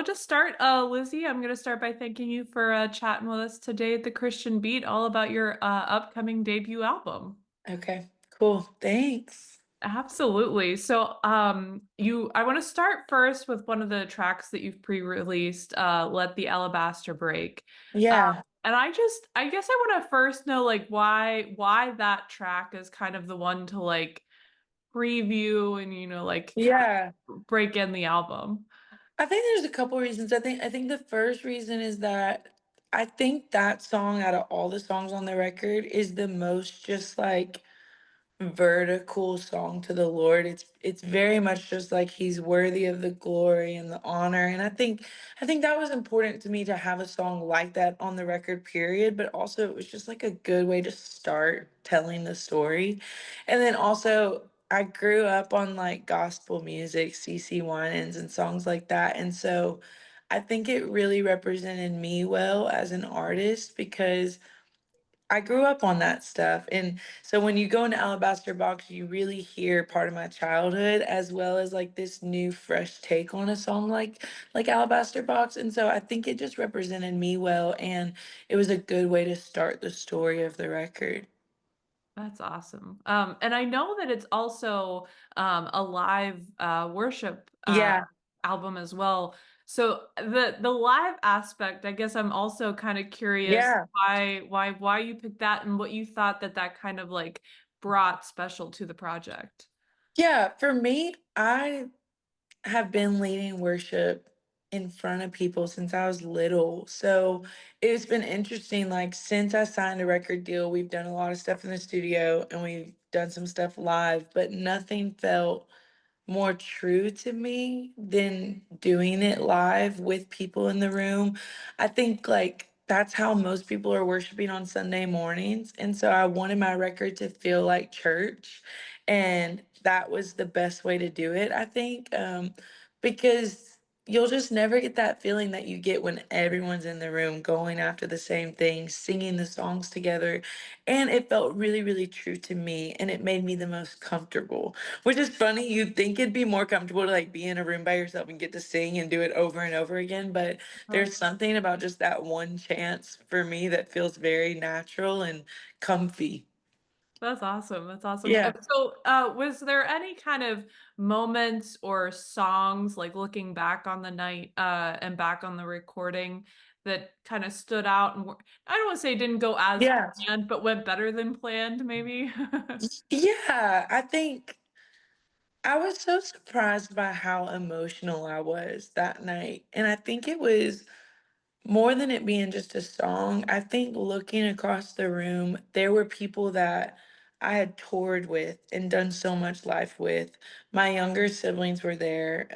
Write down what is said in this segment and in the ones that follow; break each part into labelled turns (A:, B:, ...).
A: we'll just start. Lizzie, I'm going to start by thanking you for chatting with us today at The Christian Beat, all about your upcoming debut album.
B: Okay, cool. Thanks.
A: Absolutely. I want to start first with one of the tracks that you've pre-released, Let the Alabaster Break.
B: Yeah,
A: And I guess I want to first know like why that track is kind of the one to like preview and like kind
B: yeah.
A: of break in the album.
B: I think there's a couple reasons. I think the first reason is that I think that song out of all the songs on the record is the most just like vertical song to the Lord. It's very much just like he's worthy of the glory and the honor. And I think that was important to me to have a song like that on the record, period. But also it was just like a good way to start telling the story. And then also I grew up on like gospel music, CC Winans and songs like that. And so I think it really represented me well as an artist because I grew up on that stuff. And so when you go into Alabaster Box, you really hear part of my childhood as well as like this new fresh take on a song like Alabaster Box. And so I think it just represented me well and it was a good way to start the story of the record.
A: That's awesome. And I know that it's also a live worship
B: Yeah.
A: album as well. So the live aspect, I guess I'm also kind of curious
B: Yeah.
A: why you picked that and what you thought that kind of like brought special to the project.
B: Yeah, for me, I have been leading worship in front of people since I was little. So it's been interesting. Like, since I signed a record deal, we've done a lot of stuff in the studio and we've done some stuff live, but nothing felt more true to me than doing it live with people in the room. I think like that's how most people are worshiping on Sunday mornings. And so I wanted my record to feel like church. And that was the best way to do it, I think. Because you'll just never get that feeling that you get when everyone's in the room going after the same thing, singing the songs together. And it felt really, really true to me. And it made me the most comfortable. Which is funny, you'd think it'd be more comfortable to, like, be in a room by yourself and get to sing and do it over and over again, but there's something about just that one chance for me that feels very natural and comfy.
A: That's awesome. That's awesome.
B: Yeah.
A: Was there any kind of moments or songs, like looking back on the night, and back on the recording that kind of stood out and I don't want to say didn't go as
B: Yeah.
A: planned, but went better than planned, maybe?
B: Yeah, I think I was so surprised by how emotional I was that night, and I think it was more than it being just a song. I think looking across the room, there were people that I had toured with and done so much life with. My younger siblings were there.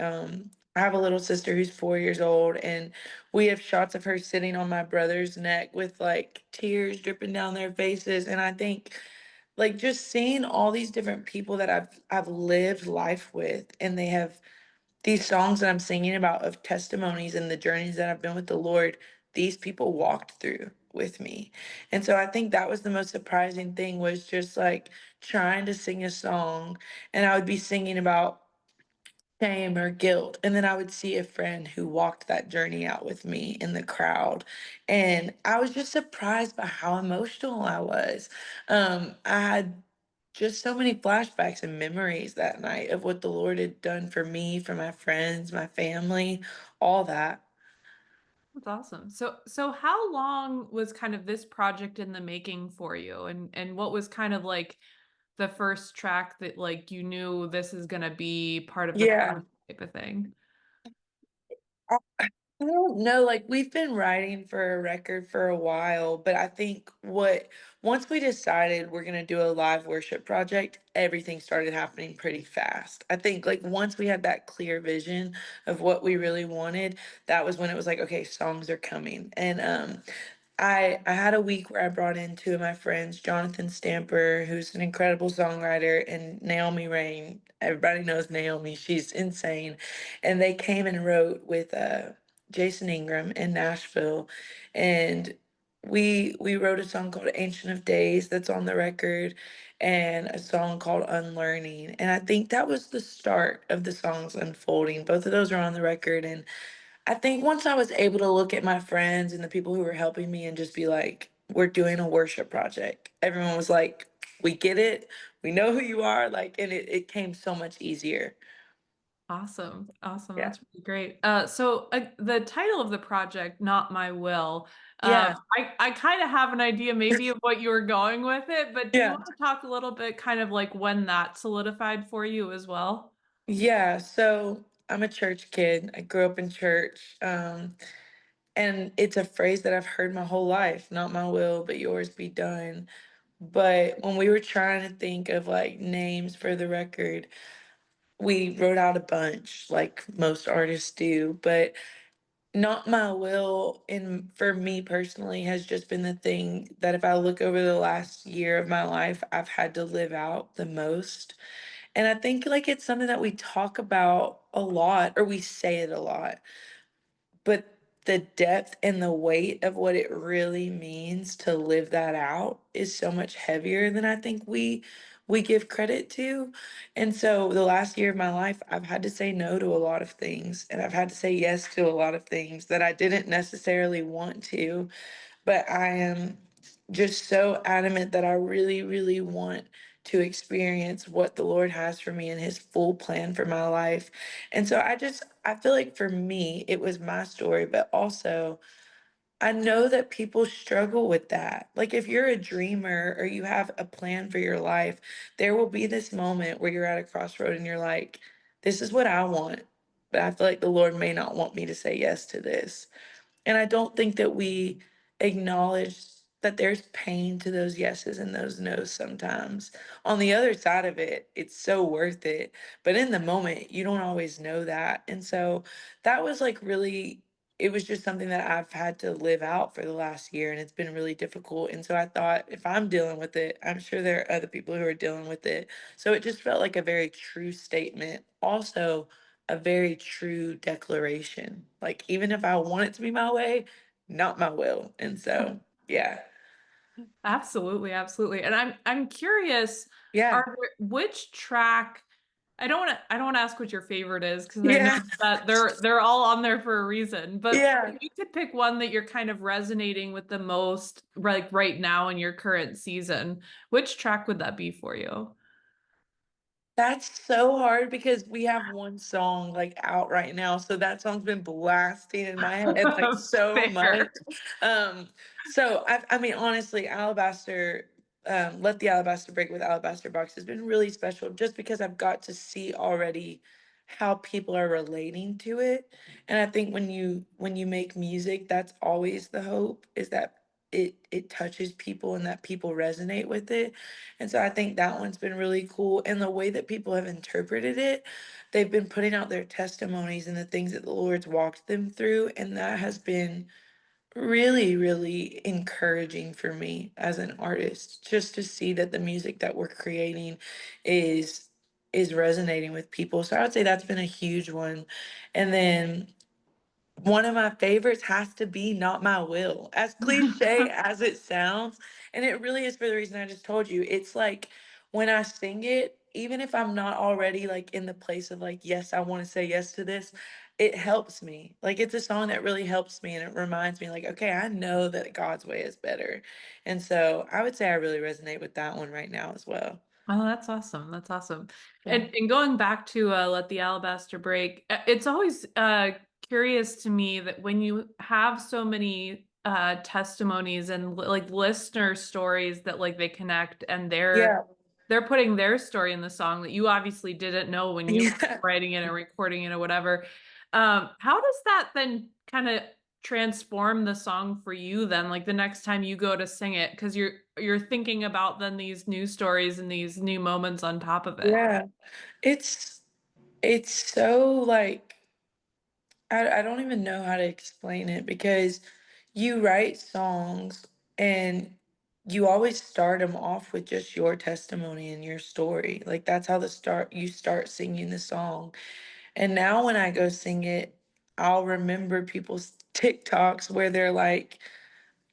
B: I have a little sister who's 4 years old, and we have shots of her sitting on my brother's neck with like tears dripping down their faces. And I think like just seeing all these different people that I've lived life with, and they have these songs that I'm singing about of testimonies and the journeys that I've been with the Lord, these people walked through with me. And so I think that was the most surprising thing was just like trying to sing a song and I would be singing about shame or guilt. And then I would see a friend who walked that journey out with me in the crowd. And I was just surprised by how emotional I was. I had just so many flashbacks and memories that night of what the Lord had done for me, for my friends, my family, all that.
A: That's awesome. So how long was kind of this project in the making for you? And what was kind of like the first track that like you knew this is gonna be part of the
B: Yeah.
A: project type of thing?
B: I don't know, like we've been writing for a record for a while, but I think what once we decided we're gonna do a live worship project, everything started happening pretty fast. I think like once we had that clear vision of what we really wanted, that was when it was like, okay, songs are coming. And I had a week where I brought in two of my friends, Jonathan Stamper, who's an incredible songwriter, and Naomi Rain. Everybody knows Naomi. She's insane. And they came and wrote with Jason Ingram in Nashville. And we wrote a song called Ancient of Days that's on the record and a song called Unlearning. And I think that was the start of the songs unfolding. Both of those are on the record and I think once I was able to look at my friends and the people who were helping me and just be like, we're doing a worship project. Everyone was like, we get it. We know who you are. Like, and it came so much easier.
A: Awesome. Awesome.
B: Yeah.
A: That's really great. So the title of the project, Not My Will,
B: Yeah.
A: I kind of have an idea maybe of what you were going with it, but do you
B: Yeah.
A: want to talk a little bit kind of like when that solidified for you as well?
B: Yeah. So I'm a church kid. I grew up in church. And it's a phrase that I've heard my whole life, not my will, but yours be done. But when we were trying to think of like names for the record, we wrote out a bunch like most artists do, but not my will in for me personally has just been the thing that if I look over the last year of my life, I've had to live out the most. And I think like it's something that we talk about a lot or we say it a lot, but the depth and the weight of what it really means to live that out is so much heavier than I think we give credit to. And so the last year of my life, I've had to say no to a lot of things and I've had to say yes to a lot of things that I didn't necessarily want to, but I am just so adamant that I really, really want to experience what the Lord has for me and his full plan for my life. And so I feel like for me, it was my story, but also I know that people struggle with that. Like if you're a dreamer or you have a plan for your life, there will be this moment where you're at a crossroad and you're like, this is what I want, but I feel like the Lord may not want me to say yes to this. And I don't think that we acknowledge that there's pain to those yeses and those nos sometimes. On the other side of it, it's so worth it. But in the moment, you don't always know that. And so that was like really, it was just something that I've had to live out for the last year. And it's been really difficult. And so I thought if I'm dealing with it, I'm sure there are other people who are dealing with it. So it just felt like a very true statement. Also, a very true declaration. Like, even if I want it to be my way, not my will. And so, yeah.
A: Absolutely, absolutely. And I'm curious,
B: Yeah.
A: which track I don't want to ask what your favorite is because I know
B: Yeah.
A: that they're all on there for a reason. But
B: Yeah.
A: if you could pick one that you're kind of resonating with the most, like right now in your current season, which track would that be for you?
B: That's so hard because we have one song like out right now. So that song's been blasting in my head like so much.
A: Fair.
B: Um, I mean honestly, Alabaster, Let the Alabaster Break with Alabaster Box has been really special just because I've got to see already how people are relating to it. And I think when you make music, that's always the hope is that it touches people and that people resonate with it. And so I think that one's been really cool. And the way that people have interpreted it, they've been putting out their testimonies and the things that the Lord's walked them through. And that has been really, really encouraging for me as an artist, just to see that the music that we're creating is resonating with people. So I would say that's been a huge one. And then one of my favorites has to be Not My Will, as cliche as it sounds. And it really is for the reason I just told you. It's like when I sing it, even if I'm not already like in the place of like, yes, I want to say yes to this, it helps me. Like it's a song that really helps me and it reminds me, like, okay, I know that God's way is better. And so I would say I really resonate with that one right now as well.
A: Oh, that's awesome. That's awesome.
B: Yeah.
A: And going back to Let the Alabaster Break, it's always curious to me that when you have so many testimonies and like listener stories that like they connect and
B: Yeah.
A: they're putting their story in the song that you obviously didn't know when you were
B: Yeah.
A: writing it and recording it or whatever. How does that then kind of transform the song for you then? Like the next time you go to sing it, because you're thinking about then these new stories and these new moments on top of it.
B: Yeah. It's it's so like I don't even know how to explain it because you write songs and you always start them off with just your testimony and your story. Like that's how the start you start singing the song. And now when I go sing it, I'll remember people's TikToks where they're like,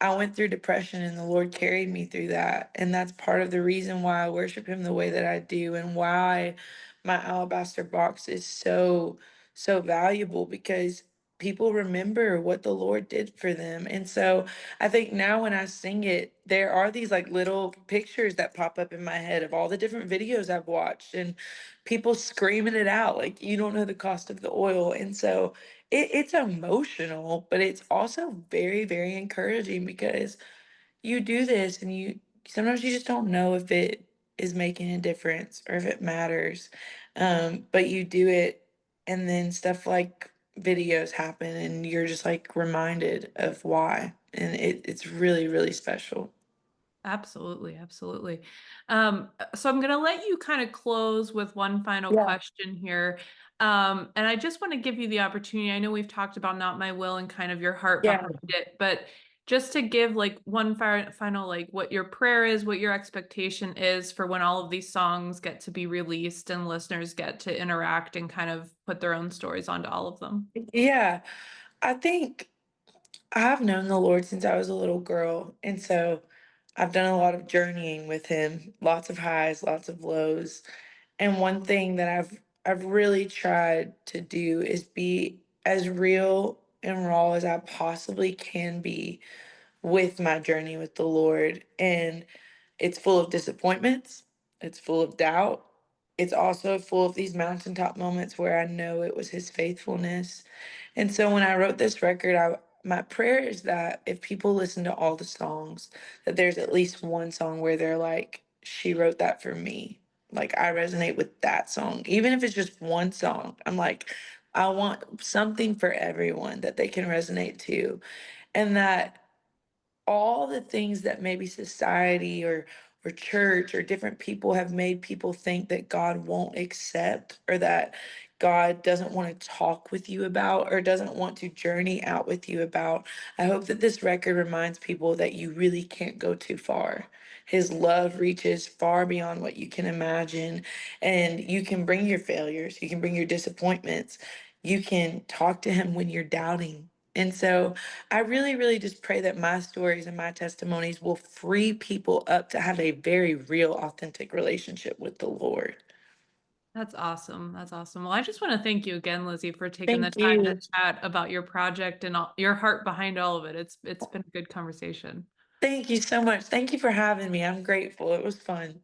B: I went through depression and the Lord carried me through that. And that's part of the reason why I worship him the way that I do and why my alabaster box is so, so valuable because people remember what the Lord did for them. And so I think now when I sing it, there are these like little pictures that pop up in my head of all the different videos I've watched and people screaming it out like, you don't know the cost of the oil. And so it's emotional, but it's also very, very encouraging because you do this and you sometimes you just don't know if it is making a difference or if it matters. But you do it and then stuff like videos happen and you're just like reminded of why. And it's really, really special.
A: Absolutely, absolutely. So I'm gonna let you kind of close with one final
B: Yeah.
A: question here. And I just want to give you the opportunity. I know we've talked about Not My Will and kind of your heart
B: Yeah.
A: behind it, but just to give like one final, like what your prayer is, what your expectation is for when all of these songs get to be released and listeners get to interact and kind of put their own stories onto all of them.
B: Yeah. I think I've known the Lord since I was a little girl. And so I've done a lot of journeying with him, lots of highs, lots of lows. And one thing that I've really tried to do is be as real and raw as I possibly can be with my journey with the Lord. And it's full of disappointments, it's full of doubt. It's also full of these mountaintop moments where I know it was his faithfulness. And so when I wrote this record, my prayer is that if people listen to all the songs, that there's at least one song where they're like, she wrote that for me. Like I resonate with that song. Even if it's just one song, I'm like, I want something for everyone that they can resonate to. And that all the things that maybe society or church or different people have made people think that God won't accept or that God doesn't want to talk with you about or doesn't want to journey out with you about. I hope that this record reminds people that you really can't go too far. His love reaches far beyond what you can imagine, and you can bring your failures, you can bring your disappointments, you can talk to him when you're doubting. And so I really, really just pray that my stories and my testimonies will free people up to have a very real, authentic relationship with the Lord.
A: That's awesome. That's awesome. Well, I just want to thank you again, Lizzie, for taking the
B: Thank
A: time to
B: you.
A: chat about your project and your heart behind all of it. It's been a good conversation.
B: Thank you so much. Thank you for having me. I'm grateful. It was fun.